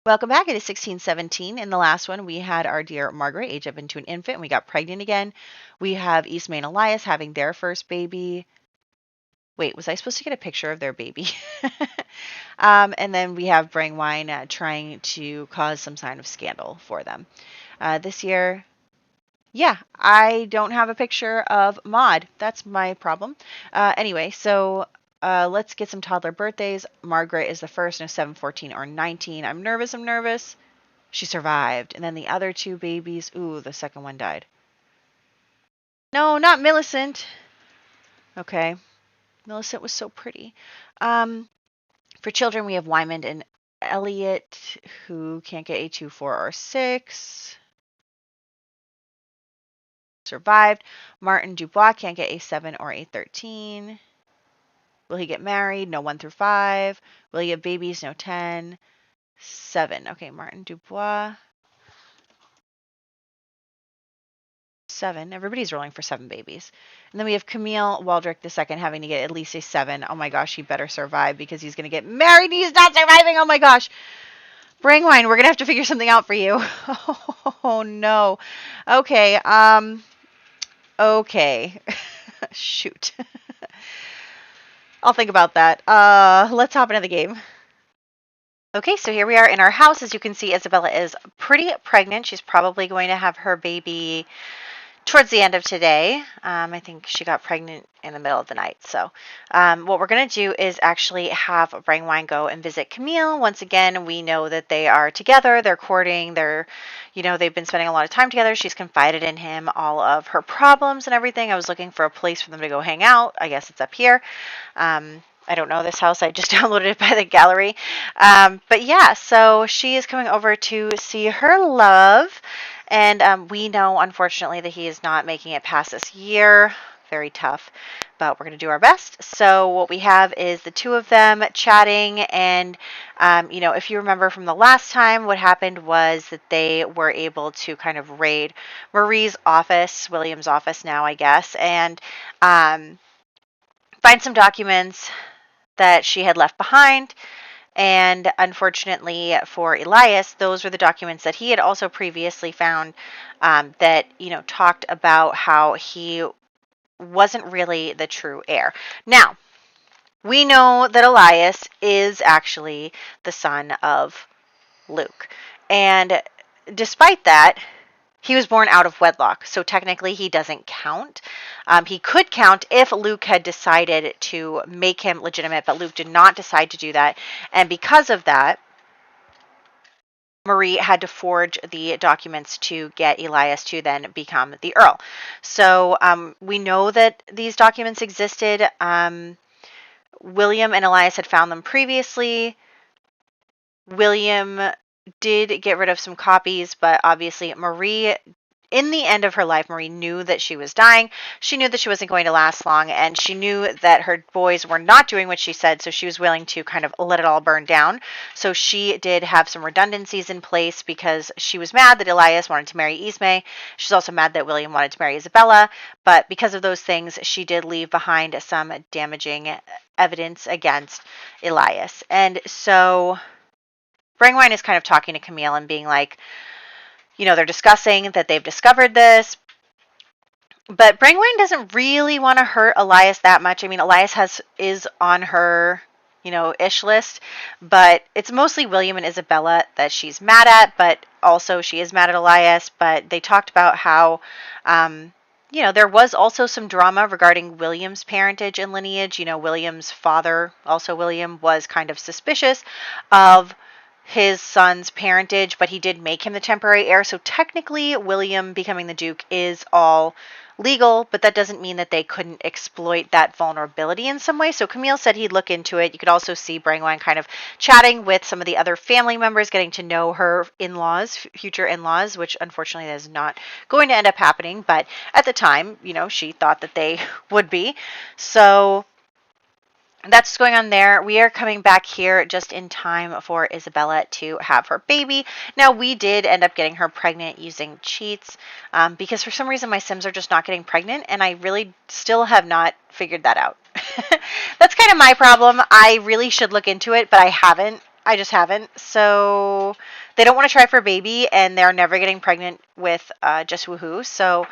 Welcome back. It is 1617. In the last one, we had our dear Margaret age up into an infant, and we got pregnant again. We have Ismay and Elias having their first baby. Wait, was I supposed to get a picture of their baby? And then we have Brangwine trying to cause some sign of scandal for them. This year, yeah, I don't have a picture of Maud. That's my problem. Anyway, so let's get some toddler birthdays. Margaret is the first, no 7, 14, or 19. I'm nervous. She survived. And then the other two babies, ooh, the second one died. No, not Millicent. Okay. Millicent was so pretty. For children, we have Wyman and Elliot, who can't get a 2, 4, or 6. Survived. Martin Dubois can't get a 7 or a 13. Will he get married? No 1 through 5. Will he have babies? No 10. 7. Okay, Martin Dubois. 7. Everybody's rolling for 7 babies. And then we have Camille Waldrick II having to get at least a 7. Oh my gosh, he better survive because he's going to get married and he's not surviving. Oh my gosh. Brangwine, we're going to have to figure something out for you. Oh no. Okay. Okay. Shoot. I'll think about that. Let's hop into the game. Okay, so here we are in our house. As you can see, Isabella is pretty pregnant. She's probably going to have her baby towards the end of today. I think she got pregnant in the middle of the night. So what we're going to do is actually have Brangwine go and visit Camille. Once again, we know that they are together. They're courting. They've been spending a lot of time together. She's confided in him all of her problems and everything. I was looking for a place for them to go hang out. I guess it's up here. I don't know this house. I just downloaded it by the gallery. But yeah, so she is coming over to see her love. And we know, unfortunately, that he is not making it past this year. Very tough, but we're going to do our best. So what we have is the two of them chatting. And, if you remember from the last time, what happened was that they were able to kind of raid Marie's office, William's office now, I guess, and find some documents that she had left behind. And unfortunately for Elias, those were the documents that he had also previously found that, talked about how he wasn't really the true heir. Now, we know that Elias is actually the son of Luke. And despite that, he was born out of wedlock, so technically he doesn't count. He could count if Luke had decided to make him legitimate, but Luke did not decide to do that. And because of that, Marie had to forge the documents to get Elias to then become the Earl. So we know that these documents existed. William and Elias had found them previously. William did get rid of some copies, but obviously Marie, in the end of her life, Marie knew that she was dying. She knew that she wasn't going to last long, and she knew that her boys were not doing what she said, so she was willing to kind of let it all burn down. So she did have some redundancies in place because she was mad that Elias wanted to marry Ismay. She's also mad that William wanted to marry Isabella, but because of those things, she did leave behind some damaging evidence against Elias. And so Brangwine is kind of talking to Camille and being like, they're discussing that they've discovered this. But Brangwine doesn't really want to hurt Elias that much. I mean, Elias is on her, ish list. But it's mostly William and Isabella that she's mad at. But also she is mad at Elias. But they talked about how, there was also some drama regarding William's parentage and lineage. William's father, also William, was kind of suspicious of his son's parentage, but he did make him the temporary heir. So technically, William becoming the Duke is all legal, but that doesn't mean that they couldn't exploit that vulnerability in some way. So Camille said he'd look into it. You could also see Brangwine kind of chatting with some of the other family members, getting to know her in-laws, future in-laws, which unfortunately is not going to end up happening. But at the time, she thought that they would be. So that's what's going on there. We are coming back here just in time for Isabella to have her baby. Now, we did end up getting her pregnant using cheats because for some reason my Sims are just not getting pregnant, and I really still have not figured that out. That's kind of my problem. I really should look into it, but I haven't. I just haven't. So they don't want to try for a baby, and they're never getting pregnant with just woohoo. So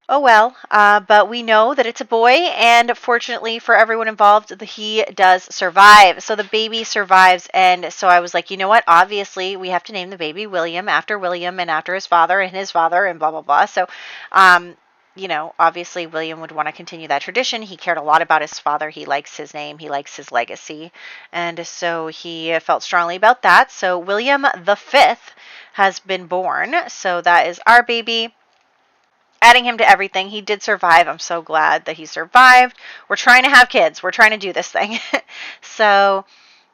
oh well, but we know that it's a boy, and fortunately for everyone involved, he does survive. So the baby survives, and so I was like, you know what? Obviously, we have to name the baby William and after his father, and blah blah blah. So, um, obviously William would want to continue that tradition. He cared a lot about his father. He likes his name. He likes his legacy, and so he felt strongly about that. So William the Fifth has been born. So that is our baby, adding him to everything. He did survive. I'm so glad that he survived. We're trying to have kids. We're trying to do this thing. So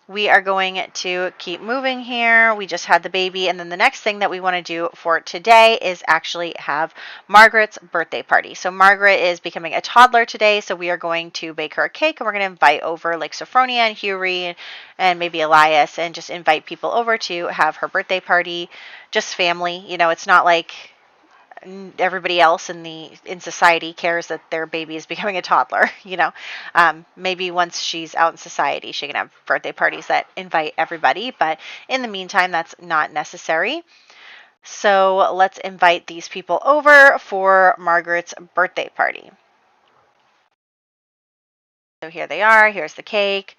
we are going to keep moving here. We just had the baby. And then the next thing that we want to do for today is actually have Margaret's birthday party. So Margaret is becoming a toddler today. So we are going to bake her a cake, and we're going to invite over like Sophronia and Hughie and maybe Elias, and just invite people over to have her birthday party. Just family. It's not like everybody else in society cares that their baby is becoming a toddler. Maybe once she's out in society, she can have birthday parties that invite everybody, but in the meantime, that's not necessary. So let's invite these people over for Margaret's birthday party. So here they are. Here's the cake.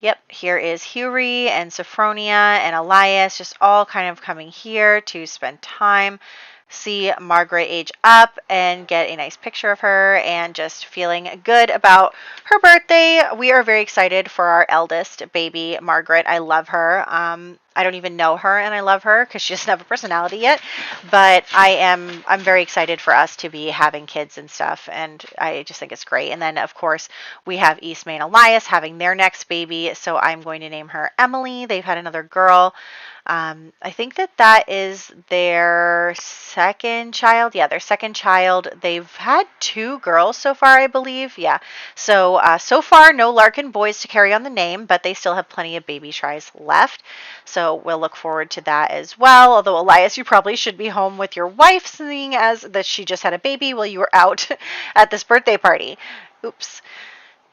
Yep, here is Hughie and Sophronia and Elias, just all kind of coming here to spend time, see Margaret age up, and get a nice picture of her, and just feeling good about her birthday. We are very excited for our eldest baby, Margaret. I love her. I don't even know her, and I love her because she doesn't have a personality yet. But I'm very excited for us to be having kids and stuff, and I just think it's great. And then, of course, we have Eastmay and Elias having their next baby, so I'm going to name her Emily. They've had another girl. I think that is their second child. Yeah, their second child. They've had 2 girls so far, I believe. Yeah. So far, no Larkin boys to carry on the name, but they still have plenty of baby tries left. So we'll look forward to that as well. Although, Elias, you probably should be home with your wife, seeing as that she just had a baby while you were out at this birthday party. Oops.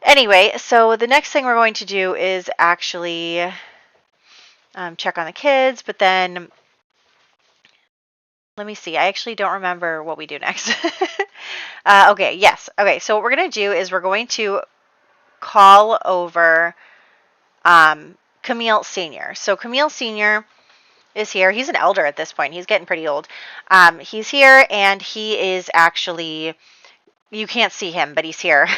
Anyway, so the next thing we're going to do is actually check on the kids, but then let me see. I actually don't remember what we do next. Okay, yes. Okay, so what we're going to do is we're going to call over Camille Sr. So Camille Sr. is here. He's an elder at this point. He's getting pretty old. He's here, and he is actually, you can't see him, but he's here.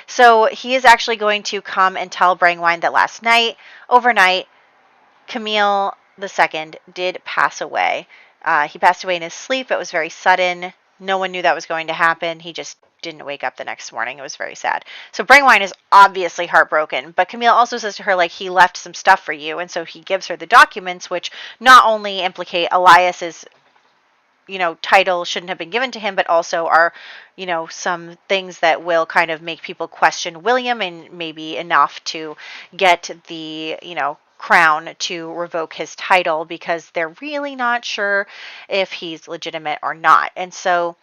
So he is actually going to come and tell Brangwine that last night, overnight, Camille II did pass away. He passed away in his sleep. It was very sudden. No one knew that was going to happen. He just didn't wake up the next morning. It was very sad. So Brangwine is obviously heartbroken, but Camille also says to her, like, he left some stuff for you. And so he gives her the documents, which not only implicate Elias's title shouldn't have been given to him, but also are, some things that will kind of make people question William, and maybe enough to get the, crown to revoke his title, because they're really not sure if he's legitimate or not. And so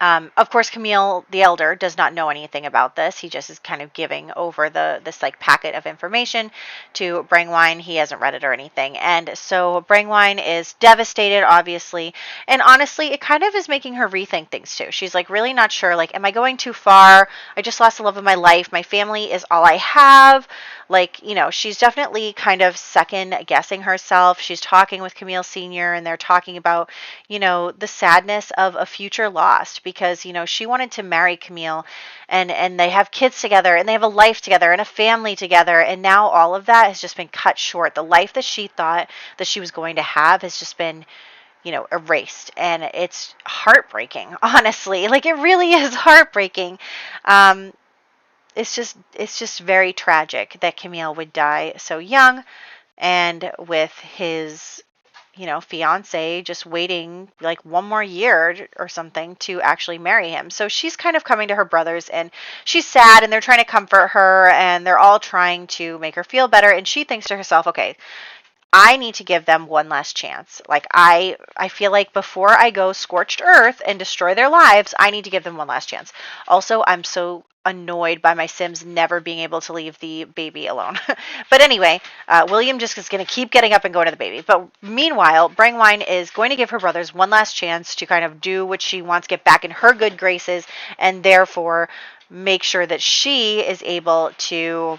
of course, Camille the Elder does not know anything about this. He just is kind of giving over this like packet of information to Brangwine. He hasn't read it or anything. And so Brangwine is devastated, obviously. And honestly, it kind of is making her rethink things too. She's like really not sure, like, am I going too far? I just lost the love of my life. My family is all I have. Like, she's definitely kind of second guessing herself. She's talking with Camille Sr. and they're talking about, the sadness of a future lost, because, she wanted to marry Camille and they have kids together and they have a life together and a family together. And now all of that has just been cut short. The life that she thought that she was going to have has just been, erased. And it's heartbreaking, honestly. Like, it really is heartbreaking. It's just very tragic that Camille would die so young, and with his, fiance just waiting like one more year or something to actually marry him. So she's kind of coming to her brothers, and she's sad, and they're trying to comfort her, and they're all trying to make her feel better. And she thinks to herself, okay, I need to give them one last chance. Like, I feel like before I go scorched earth and destroy their lives, I need to give them one last chance. Also, I'm so annoyed by my Sims never being able to leave the baby alone. But anyway, William just is going to keep getting up and going to the baby. But meanwhile, Brangwine is going to give her brothers one last chance to kind of do what she wants, get back in her good graces, and therefore make sure that she is able to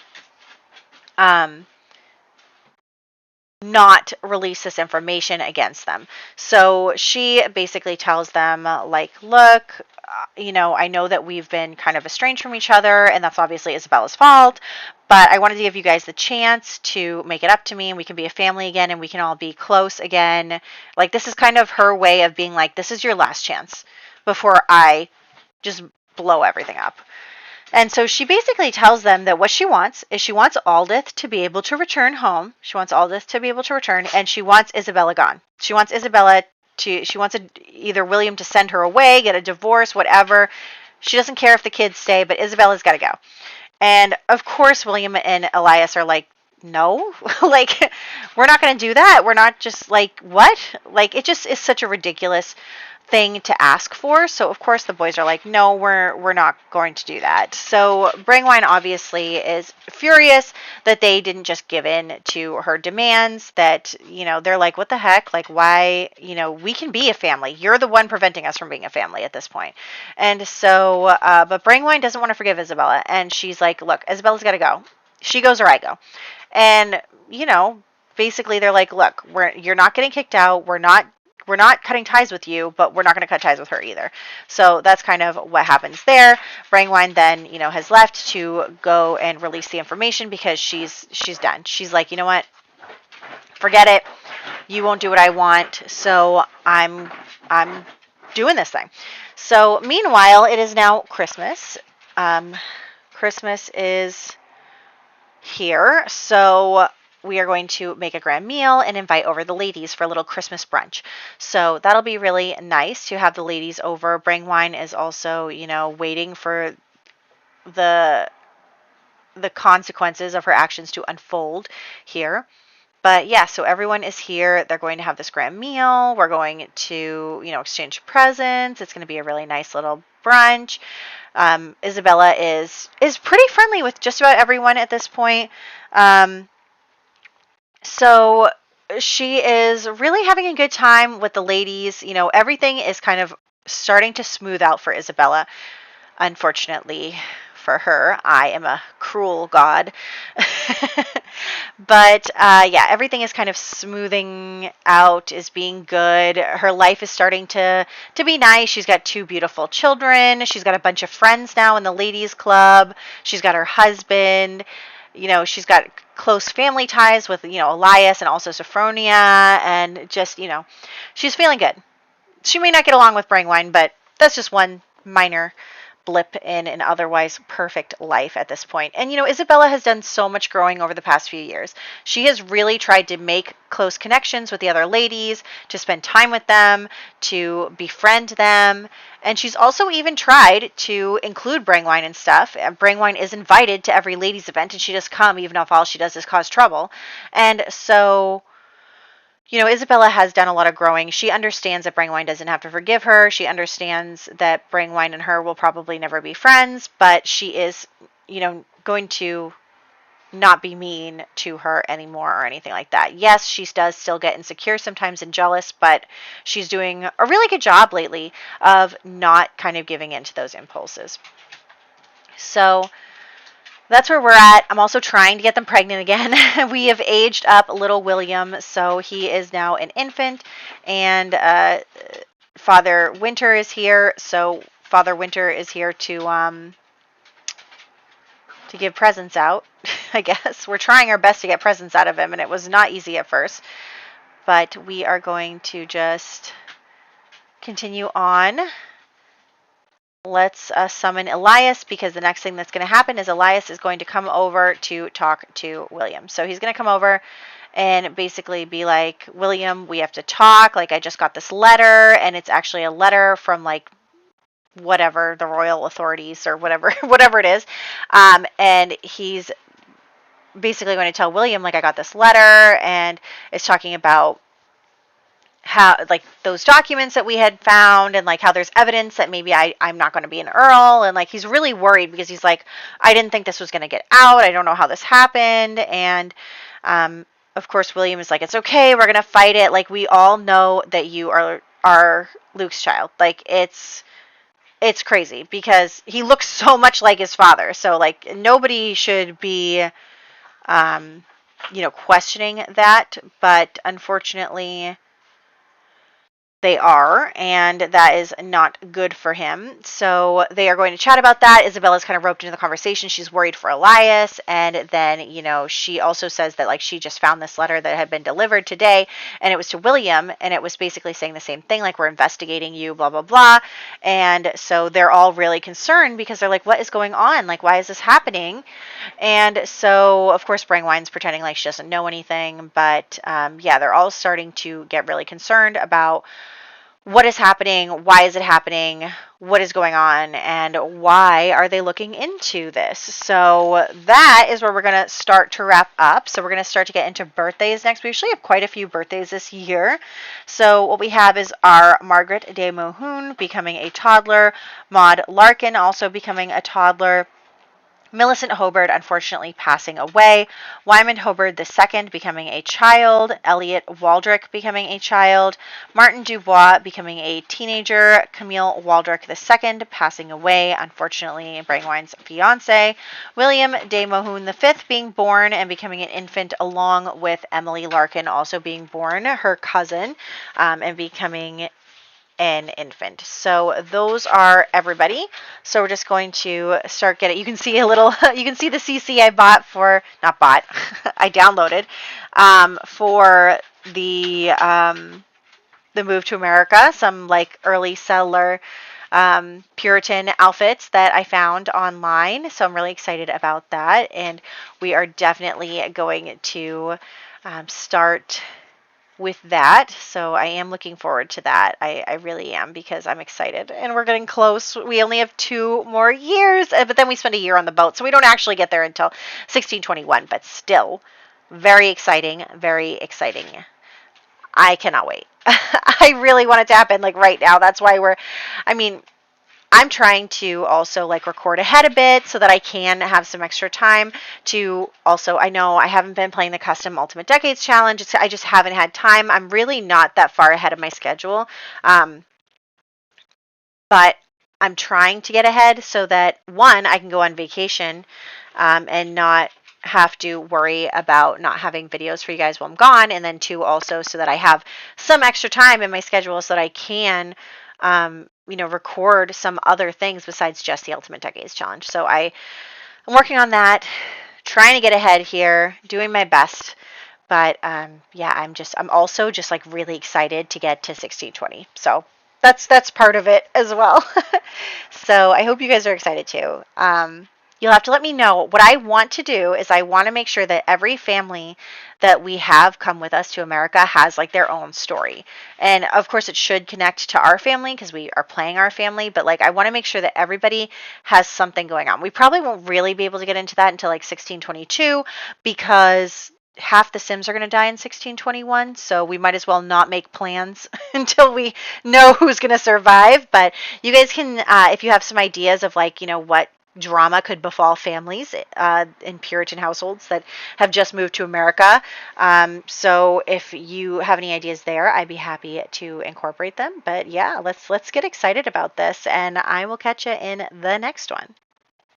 not release this information against them. So she basically tells them, like, look, I know that we've been kind of estranged from each other, and that's obviously Isabella's fault, but I wanted to give you guys the chance to make it up to me, and we can be a family again, and we can all be close again. Like, this is kind of her way of being like, this is your last chance before I just blow everything up. And so she basically tells them that what she wants is she wants Aldith to be able to return home. She wants Aldith to be able to return, and she wants Isabella gone. She wants either William to send her away, get a divorce, whatever. She doesn't care if the kids stay, but Isabella's got to go. And of course, William and Elias are like, no, like, we're not going to do that. We're not just like, what? Like, it just is such a ridiculous thing to ask for. So of course the boys are like, no, we're not going to do that. So Brangwine obviously is furious that they didn't just give in to her demands, that, they're like, what the heck? Like, why, we can be a family. You're the one preventing us from being a family at this point. And so, but Brangwine doesn't want to forgive Isabella. And she's like, look, Isabella's got to go. She goes or I go. And, basically they're like, look, you're not getting kicked out. We're not cutting ties with you, but we're not going to cut ties with her either. So that's kind of what happens there. Brangwine then, has left to go and release the information because she's done. She's like, you know what? Forget it. You won't do what I want. So I'm doing this thing. So meanwhile, it is now Christmas. Christmas is here. So we are going to make a grand meal and invite over the ladies for a little Christmas brunch. So that'll be really nice to have the ladies over. Brangwine is also, waiting for the consequences of her actions to unfold here. But yeah, so everyone is here. They're going to have this grand meal. We're going to, exchange presents. It's going to be a really nice little brunch. Isabella is pretty friendly with just about everyone at this point. So she is really having a good time with the ladies. Everything is kind of starting to smooth out for Isabella. Unfortunately for her, I am a cruel god. But yeah, everything is kind of smoothing out, is being good. Her life is starting to be nice. She's got 2 beautiful children. She's got a bunch of friends now in the ladies' club. She's got her husband. She's got close family ties with, Elias and also Sophronia, and just, she's feeling good. She may not get along with Brangwine, but that's just one minor blip in an otherwise perfect life at this point. And, Isabella has done so much growing over the past few years. She has really tried to make close connections with the other ladies, to spend time with them, to befriend them. And she's also even tried to include Brangwine and stuff. Brangwine is invited to every ladies' event, and she does come, even if all she does is cause trouble. And so, Isabella has done a lot of growing. She understands that Brangwine doesn't have to forgive her. She understands that Brangwine and her will probably never be friends, but she is, going to not be mean to her anymore or anything like that. Yes, she does still get insecure sometimes and jealous, but she's doing a really good job lately of not kind of giving in to those impulses. So that's where we're at. I'm also trying to get them pregnant again. We have aged up little William, so he is now an infant, and Father Winter is here. So Father Winter is here to give presents out. I guess we're trying our best to get presents out of him, and it was not easy at first, but we are going to just continue on. Let's summon Elias, because the next thing that's going to happen is Elias is going to come over to talk to William. So he's going to come over and basically be like, William, we have to talk. Like, I just got this letter, and it's actually a letter from, like, whatever, the royal authorities or whatever it is. And he's basically going to tell William, like, I got this letter, and it's talking about how, like, those documents that we had found, and like how there's evidence that maybe I'm not going to be an earl, and like he's really worried because he's like, I didn't think this was going to get out, I don't know how this happened. And um, of course William is like, it's okay, we're going to fight it, like we all know that you are Luke's child. Like it's crazy because he looks so much like his father, so like nobody should be questioning that, but unfortunately they are, and that is not good for him. So they are going to chat about that. Isabella's kind of roped into the conversation. She's worried for Elias. And then, she also says that, like, she just found this letter that had been delivered today, and it was to William, and it was basically saying the same thing, like, we're investigating you, blah, blah, blah. And so they're all really concerned because they're like, what is going on? Like, why is this happening? And so, of course, Brangwine's pretending like she doesn't know anything. But, yeah, they're all starting to get really concerned about what is happening, why is it happening, what is going on, and why are they looking into this. So that is where we're going to start to wrap up. So we're going to start to get into birthdays next. We usually have quite a few birthdays this year. So what we have is our Margaret de Mohun becoming a toddler, Maud Larkin also becoming a toddler, Millicent Hobart unfortunately passing away, Wyman Hobart II becoming a child, Elliot Waldrick becoming a child, Martin Dubois becoming a teenager, Camille Waldrick II passing away, unfortunately Brangwine's fiance, William de Mohun V being born and becoming an infant, along with Emily Larkin also being born, her cousin, and becoming an infant. So those are everybody. So we're just going to start getting, you can see you can see the CC I bought not bought, I downloaded, for the move to America, some like early settler Puritan outfits that I found online. So I'm really excited about that. And we are definitely going to start with that. So I am looking forward to that. I really am, because I'm excited and we're getting close. We only have 2 more years, but then we spend a year on the boat. So we don't actually get there until 1621, but still very exciting, very exciting. I cannot wait. I really want it to happen like right now. That's why I'm trying to also like record ahead a bit so that I can have some extra time to also, I know I haven't been playing the custom Ultimate Decades Challenge. I just haven't had time. I'm really not that far ahead of my schedule. But I'm trying to get ahead so that, one, I can go on vacation and not have to worry about not having videos for you guys while I'm gone. And then 2, also so that I have some extra time in my schedule so that I can record some other things besides just the Ultimate Decades Challenge. So I'm working on that, trying to get ahead here, doing my best. But yeah, I'm also just like really excited to get to 1620. So that's part of it as well. So I hope you guys are excited too. You'll have to let me know. What I want to do is I want to make sure that every family that we have come with us to America has like their own story. And of course it should connect to our family because we are playing our family, but like I want to make sure that everybody has something going on. We probably won't really be able to get into that until like 1622 because half the Sims are going to die in 1621, so we might as well not make plans until we know who's going to survive. But you guys can, if you have some ideas of like, what drama could befall families in Puritan households that have just moved to America. So if you have any ideas there, I'd be happy to incorporate them. But yeah, let's get excited about this, and I will catch you in the next one.